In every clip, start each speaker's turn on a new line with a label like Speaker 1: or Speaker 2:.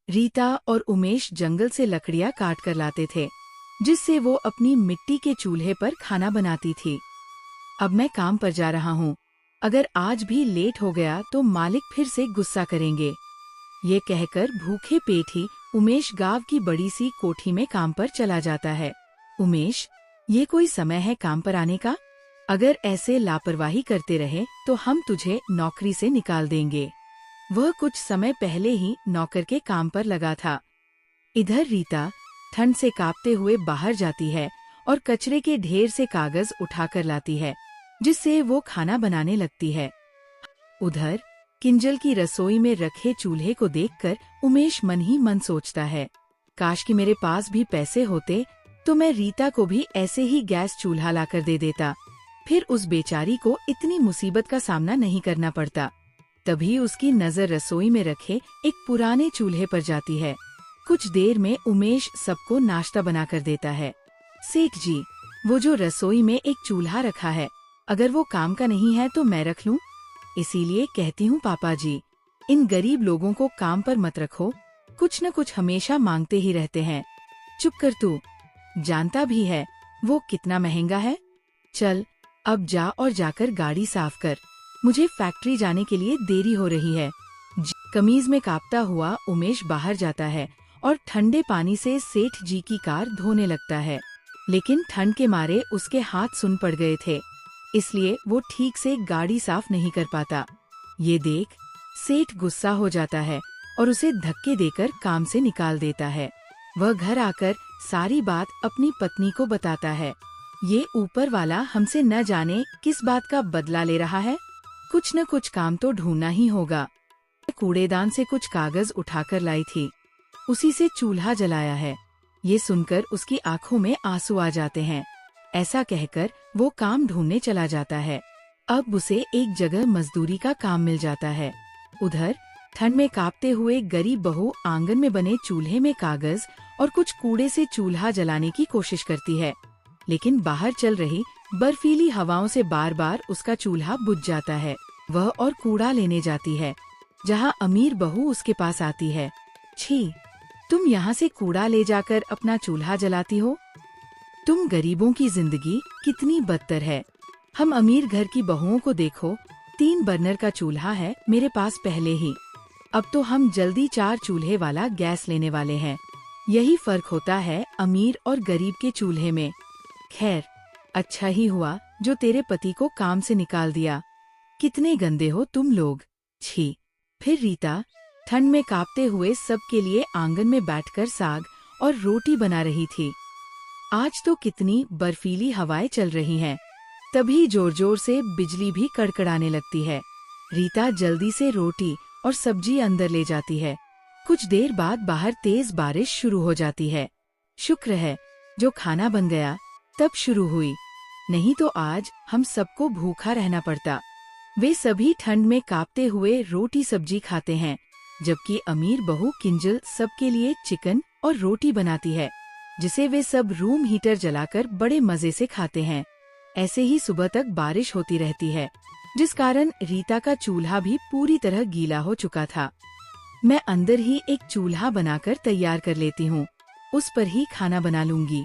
Speaker 1: रीता और उमेश जंगल से लकड़ियाँ काट कर लाते थे, जिससे वो अपनी मिट्टी के चूल्हे पर खाना बनाती थी। अब मैं काम पर जा रहा हूँ। अगर आज भी लेट हो गया तो मालिक फिर से गुस्सा करेंगे। ये कहकर भूखे पेट ही उमेश गांव की बड़ी सी कोठी में काम पर चला जाता है। उमेश, ये कोई समय है काम पर आने का? अगर ऐसे लापरवाही करते रहे तो हम तुझे नौकरी से निकाल देंगे। वह कुछ समय पहले ही नौकर के काम पर लगा था। इधर रीता ठंड से कांपते हुए बाहर जाती है और कचरे के ढेर से कागज उठाकर लाती है, जिससे वो खाना बनाने लगती है। उधर किंजल की रसोई में रखे चूल्हे को देखकर उमेश मन ही मन सोचता है, काश कि मेरे पास भी पैसे होते तो मैं रीता को भी ऐसे ही गैस चूल्हा लाकर दे देता, फिर उस बेचारी को इतनी मुसीबत का सामना नहीं करना पड़ता। तभी उसकी नजर रसोई में रखे एक पुराने चूल्हे पर जाती है। कुछ देर में उमेश सबको नाश्ता बनाकर देता है। सेठ जी, वो जो रसोई में एक चूल्हा रखा है, अगर वो काम का नहीं है तो मैं रख लूं? इसीलिए कहती हूँ पापा जी, इन गरीब लोगों को काम पर मत रखो, कुछ न कुछ हमेशा मांगते ही रहते हैं। चुप कर तू, जानता भी है वो कितना महंगा है। चल अब जा और जाकर गाड़ी साफ कर, मुझे फैक्ट्री जाने के लिए देरी हो रही है। कमीज में कांपता हुआ उमेश बाहर जाता है और ठंडे पानी से सेठ जी की कार धोने लगता है, लेकिन ठंड के मारे उसके हाथ सुन पड़ गए थे, इसलिए वो ठीक से गाड़ी साफ नहीं कर पाता। ये देख सेठ गुस्सा हो जाता है और उसे धक्के देकर काम से निकाल देता है। वह घर आकर सारी बात अपनी पत्नी को बताता है। ये ऊपर वाला हमसे न जाने किस बात का बदला ले रहा है, कुछ न कुछ काम तो ढूंढना ही होगा। कूड़ेदान से कुछ कागज उठाकर लाई थी, उसी से चूल्हा जलाया है। ये सुनकर उसकी आंखों में आंसू आ जाते हैं। ऐसा कहकर वो काम ढूंढने चला जाता है। अब उसे एक जगह मजदूरी का काम मिल जाता है। उधर ठंड में कांपते हुए गरीब बहू आंगन में बने चूल्हे में कागज और कुछ कूड़े से चूल्हा जलाने की कोशिश करती है, लेकिन बाहर चल रही बर्फीली हवाओं से बार बार उसका चूल्हा बुझ जाता है। वह और कूड़ा लेने जाती है, जहाँ अमीर बहू उसके पास आती है। छी, तुम यहाँ से कूड़ा ले जाकर अपना चूल्हा जलाती हो? तुम गरीबों की जिंदगी कितनी बदतर है। हम अमीर घर की बहुओं को देखो, 3 बर्नर का चूल्हा है मेरे पास पहले ही। अब तो हम जल्दी 4 चूल्हे वाला गैस लेने वाले हैं। यही फर्क होता है अमीर और गरीब के चूल्हे में। खैर, अच्छा ही हुआ जो तेरे पति को काम से निकाल दिया। कितने गंदे हो तुम लोग, छी। फिर रीता ठंड में कांपते हुए सबके लिए आंगन में बैठकर साग और रोटी बना रही थी। आज तो कितनी बर्फीली हवाएं चल रही हैं। तभी जोर जोर से बिजली भी कड़कड़ाने लगती है। रीता जल्दी से रोटी और सब्जी अंदर ले जाती है। कुछ देर बाद बाहर तेज बारिश शुरू हो जाती है। शुक्र है जो खाना बन गया तब शुरू हुई, नहीं तो आज हम सबको भूखा रहना पड़ता। वे सभी ठंड में कांपते हुए रोटी सब्जी खाते हैं, जबकि अमीर बहू किंजल सबके लिए चिकन और रोटी बनाती है, जिसे वे सब रूम हीटर जलाकर बड़े मजे से खाते हैं। ऐसे ही सुबह तक बारिश होती रहती है, जिस कारण रीता का चूल्हा भी पूरी तरह गीला हो चुका था। मैं अंदर ही एक चूल्हा बनाकर तैयार कर लेती हूँ, उस पर ही खाना बना लूंगी।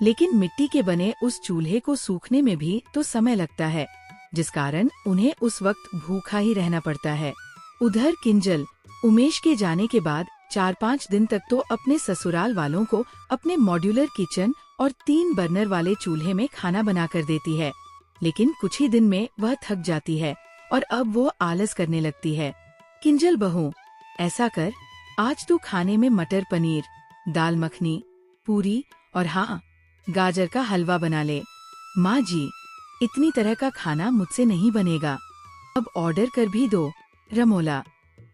Speaker 1: लेकिन मिट्टी के बने उस चूल्हे को सूखने में भी तो समय लगता है, जिस कारण उन्हें उस वक्त भूखा ही रहना पड़ता है। उधर किंजल उमेश के जाने के बाद 4-5 दिन तक तो अपने ससुराल वालों को अपने मॉड्यूलर किचन और 3 बर्नर वाले चूल्हे में खाना बनाकर देती है, लेकिन कुछ ही दिन में वह थक जाती है और अब वो आलस करने लगती है। किंजल बहू, ऐसा कर, आज तू खाने में मटर पनीर, दाल मखनी, पूरी और हाँ, गाजर का हलवा बना ले। माँ जी, इतनी तरह का खाना मुझसे नहीं बनेगा, अब ऑर्डर कर भी दो। रमोला,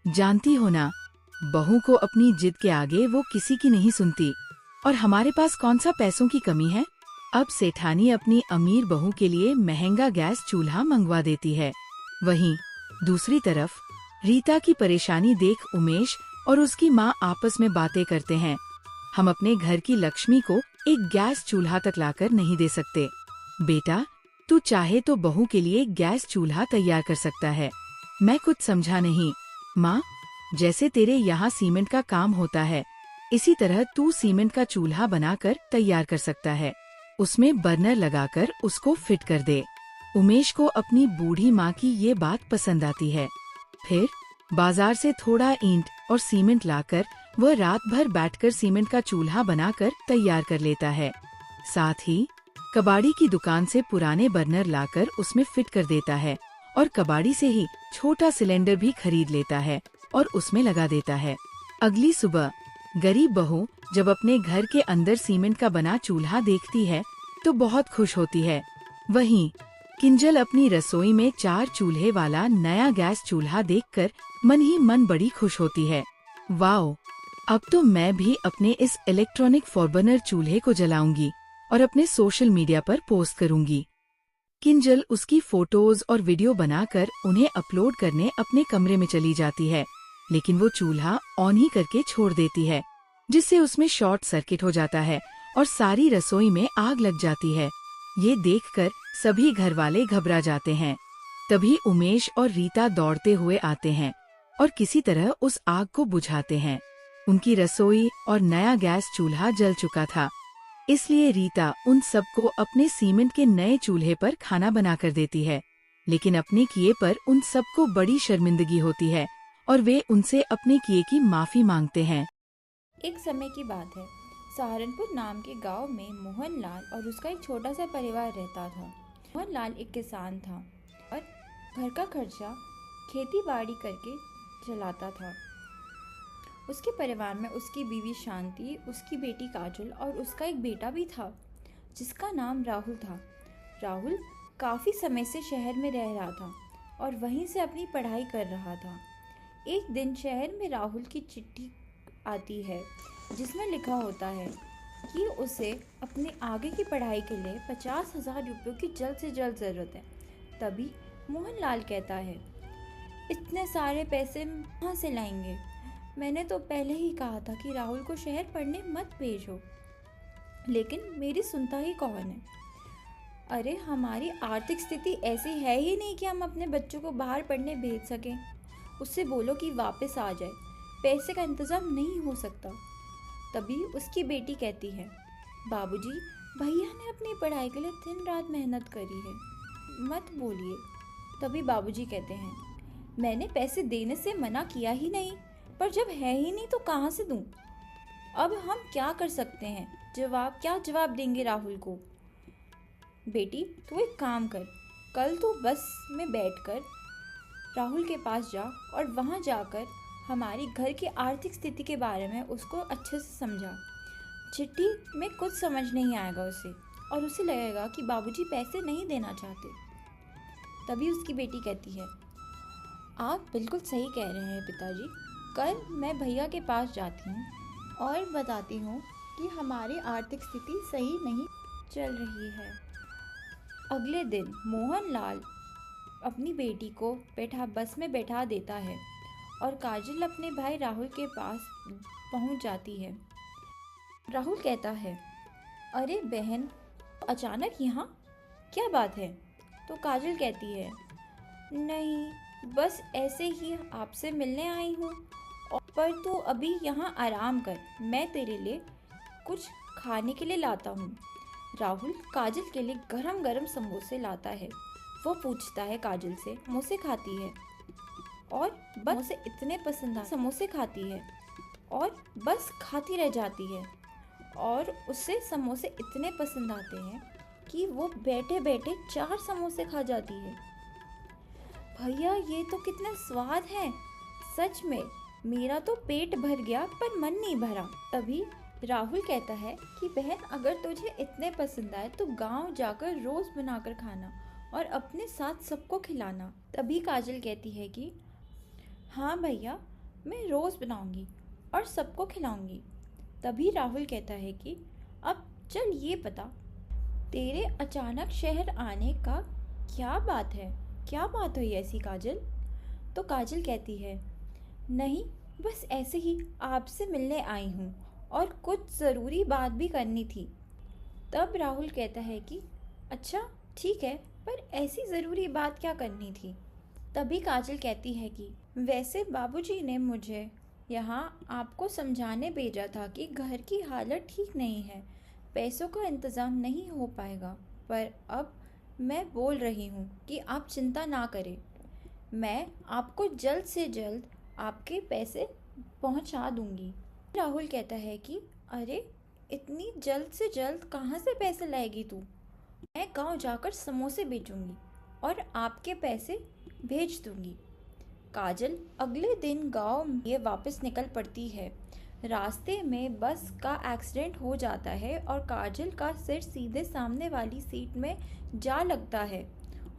Speaker 1: जानती हो ना, बहू को अपनी जिद के आगे वो किसी की नहीं सुनती, और हमारे पास कौन सा पैसों की कमी है। अब सेठानी अपनी अमीर बहू के लिए महंगा गैस चूल्हा मंगवा देती है। वहीं दूसरी तरफ रीता की परेशानी देख उमेश और उसकी माँ आपस में बातें करते हैं। हम अपने घर की लक्ष्मी को एक गैस चूल्हा तक लाकर नहीं दे सकते। बेटा, तू चाहे तो बहू के लिए गैस चूल्हा तैयार कर सकता है। मैं कुछ समझा नहीं। माँ, जैसे तेरे यहाँ सीमेंट का काम होता है, इसी तरह तू सीमेंट का चूल्हा बनाकर तैयार कर सकता है। उसमें बर्नर लगाकर उसको फिट कर दे। उमेश को अपनी बूढ़ी माँ की ये बात पसंद आती है। फिर बाजार से थोड़ा ईंट और सीमेंट लाकर वह रात भर बैठकर सीमेंट का चूल्हा बनाकर तैयार कर लेता है। साथ ही कबाड़ी की दुकान से पुराने बर्नर लाकर उसमें फिट कर देता है और कबाड़ी से ही छोटा सिलेंडर भी खरीद लेता है और उसमें लगा देता है। अगली सुबह गरीब बहू जब अपने घर के अंदर सीमेंट का बना चूल्हा देखती है तो बहुत खुश होती है। वहीं किंजल अपनी रसोई में 4 चूल्हे वाला नया गैस चूल्हा देखकर मन ही मन बड़ी खुश होती है। वाओ! अब तो मैं भी अपने इस इलेक्ट्रॉनिक फॉरबर्नर चूल्हे को जलाऊंगी और अपने सोशल मीडिया पर पोस्ट करूंगी। किंजल उसकी फोटोज और वीडियो बनाकर उन्हें अपलोड करने अपने कमरे में चली जाती है, लेकिन वो चूल्हा ऑन ही करके छोड़ देती है, जिससे उसमें शॉर्ट सर्किट हो जाता है और सारी रसोई में आग लग जाती है। ये देखकर सभी घर वाले घबरा जाते हैं। तभी उमेश और रीता दौड़ते हुए आते हैं और किसी तरह उस आग को बुझाते हैं। उनकी रसोई और नया गैस चूल्हा जल चुका था, इसलिए रीता उन सबको अपने सीमेंट के नए चूल्हे पर खाना बना कर देती है। लेकिन अपने किए पर उन सबको बड़ी शर्मिंदगी होती है और वे उनसे अपने किए की माफी मांगते हैं।
Speaker 2: एक समय की बात है, सहारनपुर नाम के गांव में मोहनलाल और उसका एक छोटा सा परिवार रहता था। मोहनलाल एक किसान था और घर का खर्चा खेती बाड़ी करके चलाता था। उसके परिवार में उसकी बीवी शांति, उसकी बेटी काजल और उसका एक बेटा भी था जिसका नाम राहुल था। राहुल काफ़ी समय से शहर में रह रहा था और वहीं से अपनी पढ़ाई कर रहा था। एक दिन शहर में राहुल की चिट्ठी आती है जिसमें लिखा होता है कि उसे अपने आगे की पढ़ाई के लिए 50,000 रुपयों की जल्द से जल्द ज़रूरत है। तभी मोहनलाल कहता है, इतने सारे पैसे कहाँ से लाएंगे? मैंने तो पहले ही कहा था कि राहुल को शहर पढ़ने मत भेजो, लेकिन मेरी सुनता ही कौन है? अरे हमारी आर्थिक स्थिति ऐसी है ही नहीं कि हम अपने बच्चों को बाहर पढ़ने भेज सकें। उससे बोलो कि वापस आ जाए, पैसे का इंतज़ाम नहीं हो सकता। तभी उसकी बेटी कहती है, बाबूजी, भैया ने अपनी पढ़ाई के लिए दिन रात मेहनत करी है, मत बोलिए। तभी बाबूजी कहते हैं, मैंने पैसे देने से मना किया ही नहीं, पर जब है ही नहीं तो कहाँ से दूँ? अब हम क्या कर सकते हैं? क्या जवाब देंगे राहुल को? बेटी, तू एक काम कर, कल तू बस में बैठकर राहुल के पास जा और वहाँ जाकर हमारी घर की आर्थिक स्थिति के बारे में उसको अच्छे से समझा। चिट्ठी में कुछ समझ नहीं आएगा उसे और उसे लगेगा कि बाबूजी पैसे नहीं देना चाहते। तभी उसकी बेटी कहती है, आप बिल्कुल सही कह रहे हैं पिताजी, कल मैं भैया के पास जाती हूँ और बताती हूँ कि हमारी आर्थिक स्थिति सही नहीं चल रही है। अगले दिन मोहनलाल अपनी बेटी को बस में बैठा देता है और काजल अपने भाई राहुल के पास पहुँच जाती है। राहुल कहता है, अरे बहन, अचानक यहाँ क्या बात है? तो काजल कहती है, नहीं, बस ऐसे ही आपसे मिलने आई हूँ, पर तू अभी यहाँ आराम कर, मैं तेरे लिए कुछ खाने के लिए लाता हूँ। राहुल काजल के लिए गरम गरम समोसे लाता है। वो पूछता है काजल से, समोसे खाती है? और बस उसे इतने पसंद समोसे खाती है और बस खाती रह जाती है और उससे समोसे इतने पसंद आते हैं कि वो बैठे बैठे 4 समोसे खा जाती है। भैया, ये तो कितने स्वाद हैं, सच में मेरा तो पेट भर गया पर मन नहीं भरा। तभी राहुल कहता है कि बहन, अगर तुझे इतने पसंद आए तो गांव जाकर रोज बनाकर खाना और अपने साथ सबको खिलाना। तभी काजल कहती है कि हाँ भैया, मैं रोज बनाऊंगी और सबको खिलाऊंगी। तभी राहुल कहता है कि अब चल ये बता, तेरे अचानक शहर आने का क्या बात है? क्या बात हुई ऐसी काजल? तो काजल कहती है, नहीं, बस ऐसे ही आपसे मिलने आई हूँ और कुछ ज़रूरी बात भी करनी थी। तब राहुल कहता है कि अच्छा ठीक है, पर ऐसी ज़रूरी बात क्या करनी थी? तभी काजल कहती है कि वैसे बाबूजी ने मुझे यहाँ आपको समझाने भेजा था कि घर की हालत ठीक नहीं है, पैसों का इंतज़ाम नहीं हो पाएगा, पर अब मैं बोल रही हूँ कि आप चिंता ना करें, मैं आपको जल्द से जल्द आपके पैसे पहुँचा दूँगी। राहुल कहता है कि अरे इतनी जल्द से जल्द कहाँ से पैसे लाएगी तू? मैं गांव जाकर समोसे बेचूंगी और आपके पैसे भेज दूंगी। काजल अगले दिन गांव में वापस निकल पड़ती है। रास्ते में बस का एक्सीडेंट हो जाता है और काजल का सिर सीधे सामने वाली सीट में जा लगता है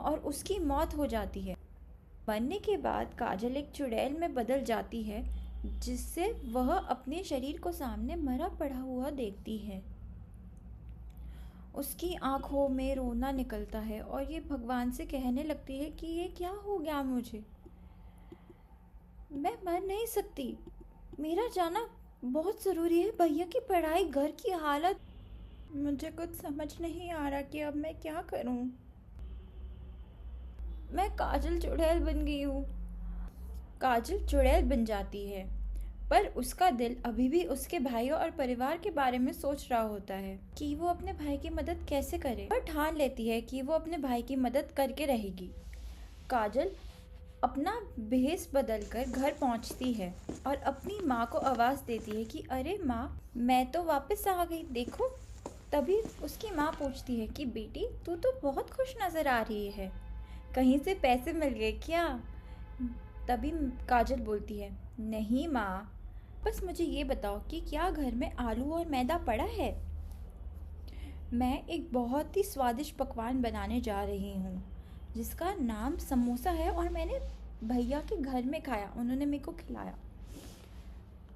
Speaker 2: और उसकी मौत हो जाती है। मरने के बाद काजल एक चुड़ैल में बदल जाती है, जिससे वह अपने शरीर को सामने मरा पड़ा हुआ देखती है। उसकी आंखों में रोना निकलता है और ये भगवान से कहने लगती है कि ये क्या हो गया मुझे, मैं मर नहीं सकती, मेरा जाना बहुत ज़रूरी है, भैया की पढ़ाई, घर की हालत, मुझे कुछ समझ नहीं आ रहा कि अब मैं क्या करूं। मैं काजल चुड़ैल बन गई हूँ। काजल चुड़ैल बन जाती है, पर उसका दिल अभी भी उसके भाइयों और परिवार के बारे में सोच रहा होता है कि वो अपने भाई की मदद कैसे करे। वह ठान लेती है कि वो अपने भाई की मदद करके रहेगी। काजल अपना भेष बदलकर घर पहुंचती है और अपनी माँ को आवाज़ देती है कि अरे माँ, मैं तो वापस आ गई, देखो। तभी उसकी माँ पूछती है कि बेटी, तू तो बहुत खुश नज़र आ रही है, कहीं से पैसे मिल गए क्या? तभी काजल बोलती है, नहीं माँ, बस मुझे ये बताओ कि क्या घर में आलू और मैदा पड़ा है? मैं एक बहुत ही स्वादिष्ट पकवान बनाने जा रही हूँ जिसका नाम समोसा है और मैंने भैया के घर में खाया, उन्होंने मेरे को खिलाया।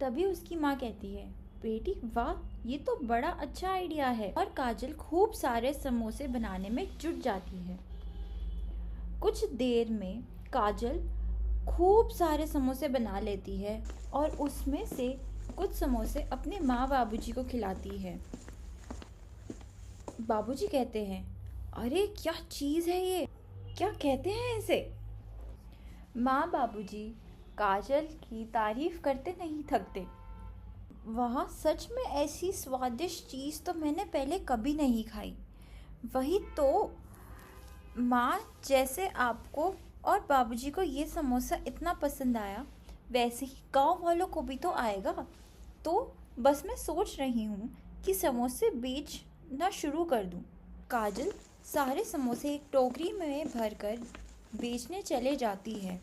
Speaker 2: तभी उसकी माँ कहती है, बेटी वाह, ये तो बड़ा अच्छा आइडिया है। और काजल खूब सारे समोसे बनाने में जुट जाती है। कुछ देर में काजल खूब सारे समोसे बना लेती है और उसमें से कुछ समोसे अपने माँ बाबूजी को खिलाती है। बाबूजी कहते हैं, अरे क्या चीज़ है ये, क्या कहते हैं इसे? माँ बाबूजी काजल की तारीफ करते नहीं थकते। वहाँ सच में ऐसी स्वादिष्ट चीज़ तो मैंने पहले कभी नहीं खाई। वही तो माँ, जैसे आपको और बाबूजी को ये समोसा इतना पसंद आया, वैसे ही गांव वालों को भी तो आएगा। तो बस मैं सोच रही हूँ कि समोसे बेचना शुरू कर दूँ। काजल सारे समोसे एक टोकरी में भरकर बेचने चले जाती है।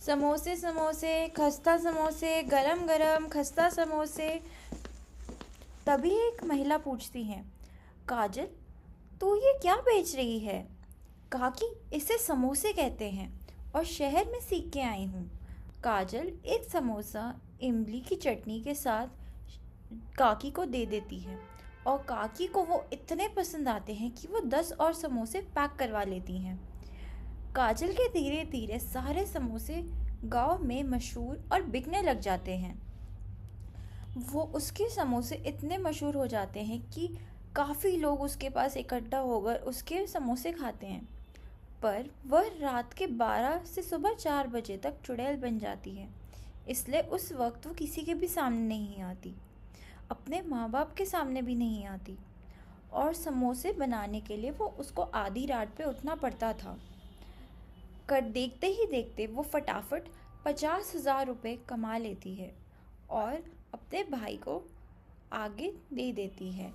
Speaker 2: समोसे समोसे, खस्ता समोसे, गरम गरम खस्ता समोसे। तभी एक महिला पूछती है, काजल, तू ये क्या बेच रही है? काकी, इसे समोसे कहते हैं और शहर में सीख के आई हूँ। काजल एक समोसा इमली की चटनी के साथ काकी को दे देती है और काकी को वो इतने पसंद आते हैं कि वो 10 और समोसे पैक करवा लेती हैं। काजल के धीरे धीरे सारे समोसे गांव में मशहूर और बिकने लग जाते हैं। वो उसके समोसे इतने मशहूर हो जाते हैं कि काफ़ी लोग उसके पास इकट्ठा होकर उसके समोसे खाते हैं। पर वह रात के 12 से सुबह 4 बजे तक चुड़ैल बन जाती है, इसलिए उस वक्त वो किसी के भी सामने नहीं आती, अपने माँ बाप के सामने भी नहीं आती। और समोसे बनाने के लिए वो उसको आधी रात पे उठना पड़ता था। देखते ही देखते वो फटाफट 50,000 रुपये कमा लेती है और अपने भाई को आगे दे देती है।